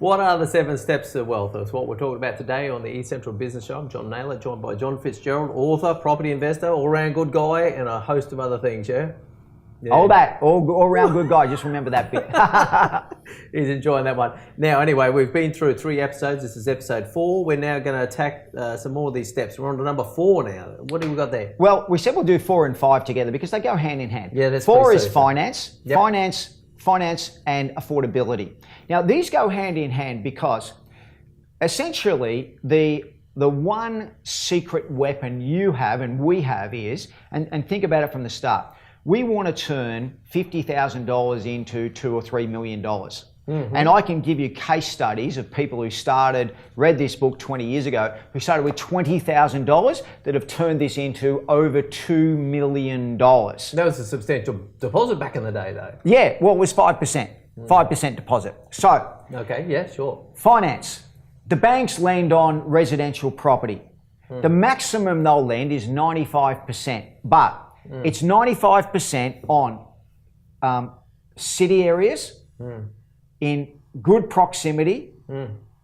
What are the 7 steps to wealth? That's what we're talking about today on the East Central Business Show. I'm John Naylor, joined by John Fitzgerald, author, property investor, all-round good guy, and a host of other things, yeah? All around good guy. Just remember that bit. He's enjoying that one. Now, anyway, we've been through 3 episodes. This is episode 4. We're now going to attack some more of these steps. We're on to number 4 now. What do we got there? Well, we said we'll do 4 and 5 together because they go hand in hand. Yeah, that's 4 is soon. finance, Yep. finance and affordability. Now, these go hand in hand because essentially the one secret weapon you have and we have is, and think about it from the start, we want to turn $50,000 into $2 or $3 million. Mm-hmm. And I can give you case studies of people who read this book 20 years ago, who started with $20,000 that have turned this into over $2 million. That was a substantial deposit back in the day, though. Yeah, well, it was 5%. 5% deposit. So, okay, yeah, sure. Finance. The banks lend on residential property. The maximum they'll lend is 95%, but it's 95% on city areas, in good proximity,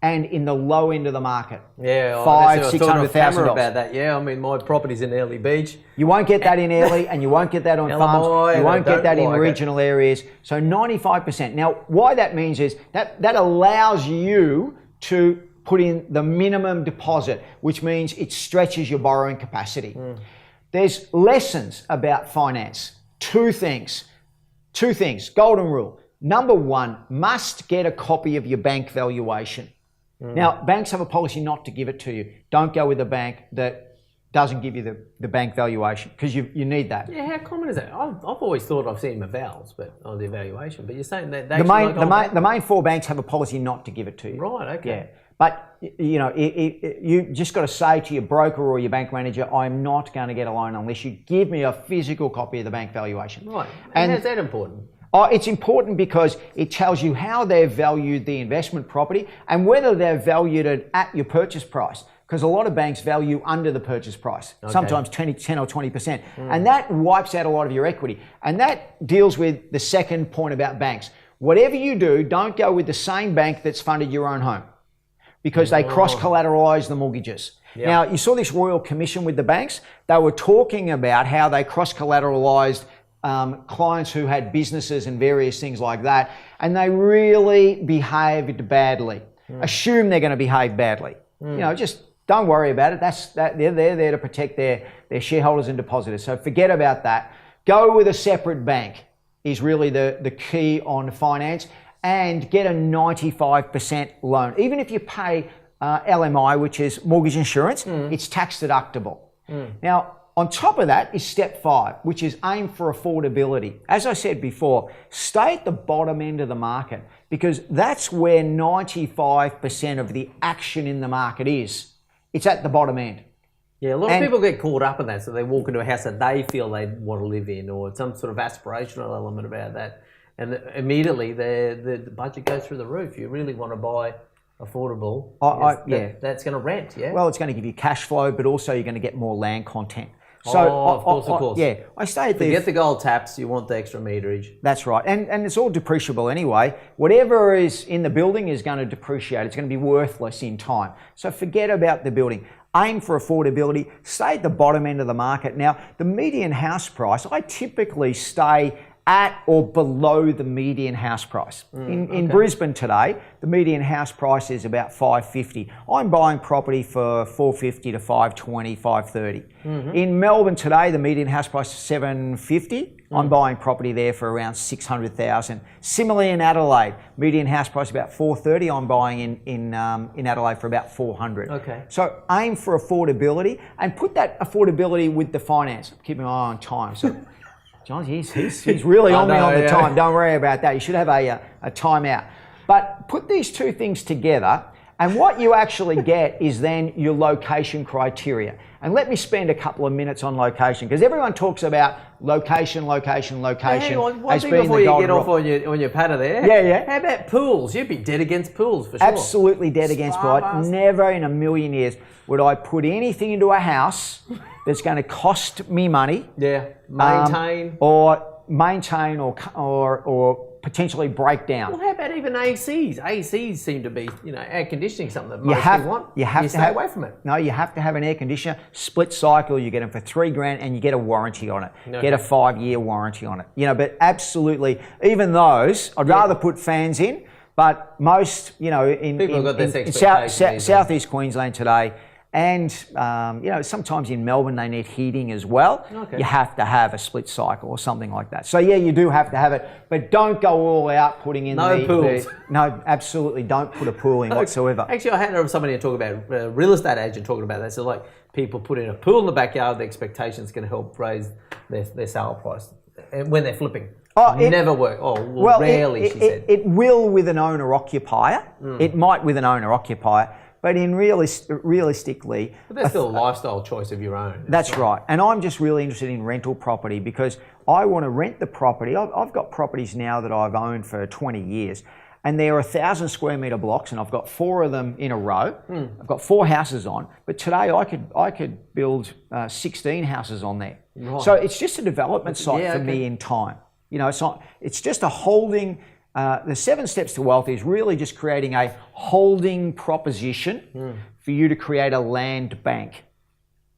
and in the low end of the market. Yeah, $500,000-$600,000 about that. Yeah, I mean, my property's in Early Beach. You won't get that in Early, and you won't get that on farms. You won't get that in regional areas. So 95%. Now, why that means is that allows you to put in the minimum deposit, which means it stretches your borrowing capacity. There's lessons about finance. Two things, golden rule. Number 1, must get a copy of your bank valuation. Now, banks have a policy not to give it to you. Don't go with a bank that doesn't give you the bank valuation because you need that. Yeah, how common is that? I've always thought I've seen evals, on the evaluation, but you're saying that the main 4 banks have a policy not to give it to you. Right, okay. Yeah. But, you know, you just got to say to your broker or your bank manager, I'm not going to get a loan unless you give me a physical copy of the bank valuation. Right. And how's that important? It's important because it tells you how they've valued the investment property and whether they've valued it at your purchase price. Because a lot of banks value under the purchase price, sometimes 10 or 20%. And that wipes out a lot of your equity. And that deals with the second point about banks. Whatever you do, don't go with the same bank that's funded your own home, because they cross-collateralise the mortgages. Yep. Now, you saw this Royal Commission with the banks. They were talking about how they cross-collateralised clients who had businesses and various things like that, and they really behaved badly. Assume they're going to behave badly. You know, just don't worry about it. They're there to protect their shareholders and depositors. So forget about that. Go with a separate bank is really the key on finance. And get a 95% loan. Even if you pay LMI, which is mortgage insurance, it's tax deductible. Now, on top of that is step 5, which is aim for affordability. As I said before, stay at the bottom end of the market because that's where 95% of the action in the market is. It's at the bottom end. Yeah, a lot of people get caught up in that, so they walk into a house that they feel they want to live in, or some sort of aspirational element about that. And immediately the budget goes through the roof. You really want to buy affordable. That's going to rent, yeah? Well, it's going to give you cash flow, but also you're going to get more land content. So, of course. Yeah, I stay at Forget the gold taps, you want the extra meterage. That's right. And it's all depreciable anyway. Whatever is in the building is going to depreciate. It's going to be worthless in time. So forget about the building. Aim for affordability. Stay at the bottom end of the market. Now, the median house price, I typically stay at or below the median house price. In Brisbane today, the median house price is about $550. I'm buying property for $450 to $520, $530. In Melbourne today, the median house price is $750. I'm buying property there for around $600,000. Similarly in Adelaide, median house price about $430. I'm buying in Adelaide for about $400. Okay. So aim for affordability and put that affordability with the finance. Keep an eye on time. So John, he's really on me on the time. Don't worry about that. You should have a timeout. But put these 2 things together, and what you actually get is then your location criteria. And let me spend a couple of minutes on location, because everyone talks about location. Hang on, one thing before you get off on your patter there. Yeah. How about pools? You'd be dead against pools for sure. Absolutely dead against pools. Never in a million years would I put anything into a house that's going to cost me money. Yeah, maintain or potentially break down. Well, how about even ACs? ACs seem to be, air conditioning, something that most people want. You have to stay away from it. No, you have to have an air conditioner, split cycle. You get them for $3,000, and you get a warranty on it. Okay. Get a 5-year warranty on it. But absolutely, even those, I'd rather put fans in. But most, in Southeast Queensland today, and sometimes in Melbourne they need heating as well. Okay. You have to have a split cycle or something like that. So yeah, you do have to have it, but don't go all out putting in pools. No, absolutely don't put a pool in whatsoever. Actually, I had somebody talk about a real estate agent talking about that. So like people put in a pool in the backyard, the expectation is going to help raise their sale price when they're flipping. Never work. Rarely, she said. It will with an owner-occupier. It might with an owner-occupier, but realistically... But that's still a lifestyle choice of your own. That's right. And I'm just really interested in rental property because I want to rent the property. I've got properties now that I've owned for 20 years, and they're 1,000 square metre blocks, and I've got 4 of them in a row. I've got 4 houses on, but today I could build 16 houses on there. Right. So it's just a development site for me in time. It's just a holding. The 7 steps to wealth is really just creating a holding proposition for you to create a land bank.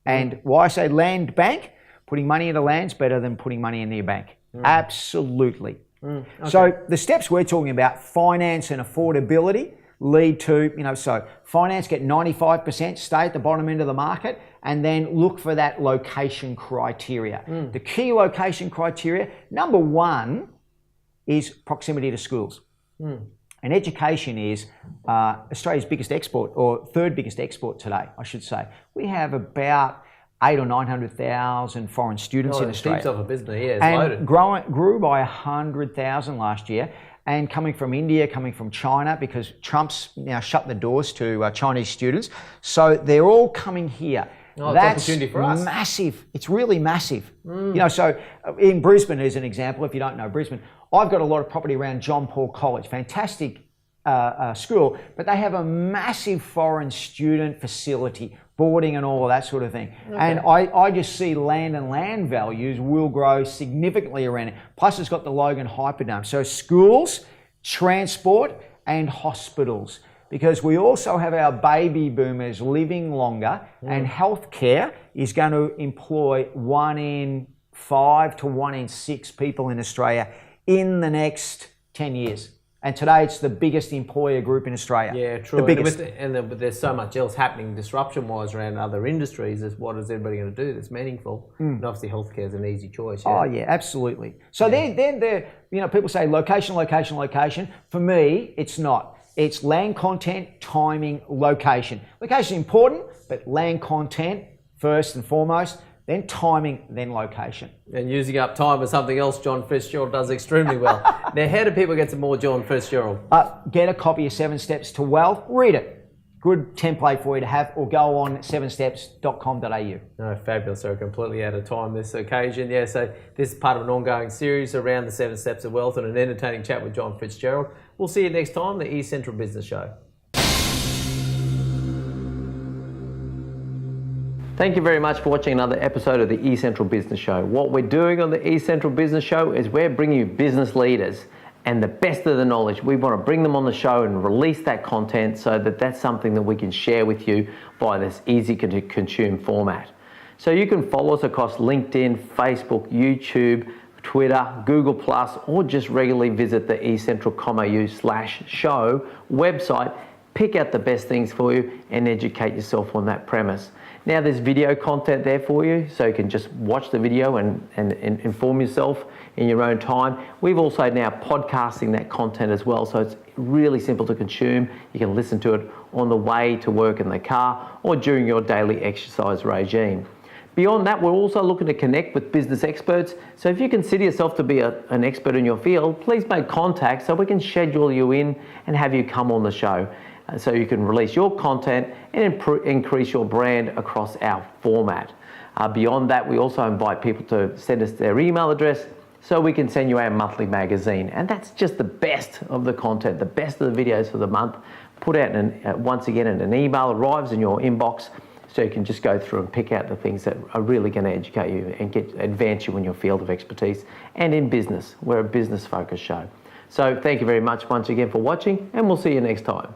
And why I say land bank, putting money into land's better than putting money into your bank. Absolutely. Okay. So the steps we're talking about, finance and affordability, lead to, so finance, get 95%, stay at the bottom end of the market, and then look for that location criteria. The key location criteria, number 1 is proximity to schools. And education is Australia's biggest export, or 3rd biggest export today, I should say. We have about 800,000 or 900,000 foreign students in Australia. It's of a business, it's and loaded. Grew by 100,000 last year. And coming from India, coming from China, because Trump's now shut the doors to Chinese students. So they're all coming here. That's opportunity for us. Massive. It's really massive. So in Brisbane, as an example, if you don't know Brisbane, I've got a lot of property around John Paul College. Fantastic school, but they have a massive foreign student facility, boarding and all of that sort of thing. Okay. And I just see land and land values will grow significantly around it. Plus it's got the Logan Hyperdome. So schools, transport and hospitals. Because we also have our baby boomers living longer and healthcare is going to employ 1 in 5 to 1 in 6 people in Australia in the next 10 years. And today it's the biggest employer group in Australia. Yeah, true. The biggest. But there's so much else happening disruption-wise around other industries. What is everybody going to do that's meaningful? And obviously healthcare is an easy choice. Yeah? Oh yeah, absolutely. So then people say location, location, location. For me, it's not. It's land content, timing, location. Location is important, but land content first and foremost. Then timing, then location. And using up time is something else John Fitzgerald does extremely well. Now, how do people get some more John Fitzgerald? Get a copy of 7 Steps to Wealth. Read it. Good template for you to have, or go on 7steps.com.au. No, fabulous. So completely out of time this occasion. Yeah, so this is part of an ongoing series around the 7 Steps of Wealth and an entertaining chat with John Fitzgerald. We'll see you next time, the East Central Business Show. Thank you very much for watching another episode of the East Central Business Show. What we're doing on the East Central Business Show is we're bringing you business leaders and the best of the knowledge. We want to bring them on the show and release that content so that that's something that we can share with you via this easy to consume format. So you can follow us across LinkedIn, Facebook, YouTube, Twitter, Google+, or just regularly visit the eastcentral.com.au/show website, pick out the best things for you and educate yourself on that premise. Now there's video content there for you, so you can just watch the video and inform yourself in your own time. We've also now podcasting that content as well, so it's really simple to consume. You can listen to it on the way to work in the car or during your daily exercise regime. Beyond that, we're also looking to connect with business experts. So if you consider yourself to be an expert in your field, please make contact so we can schedule you in and have you come on the show. So you can release your content and increase your brand across our format. Beyond that, we also invite people to send us their email address so we can send you our monthly magazine. And that's just the best of the content, the best of the videos for the month, put out once again in an email, arrives in your inbox, so you can just go through and pick out the things that are really going to educate you and advance you in your field of expertise and in business. We're a business-focused show. So thank you very much once again for watching, and we'll see you next time.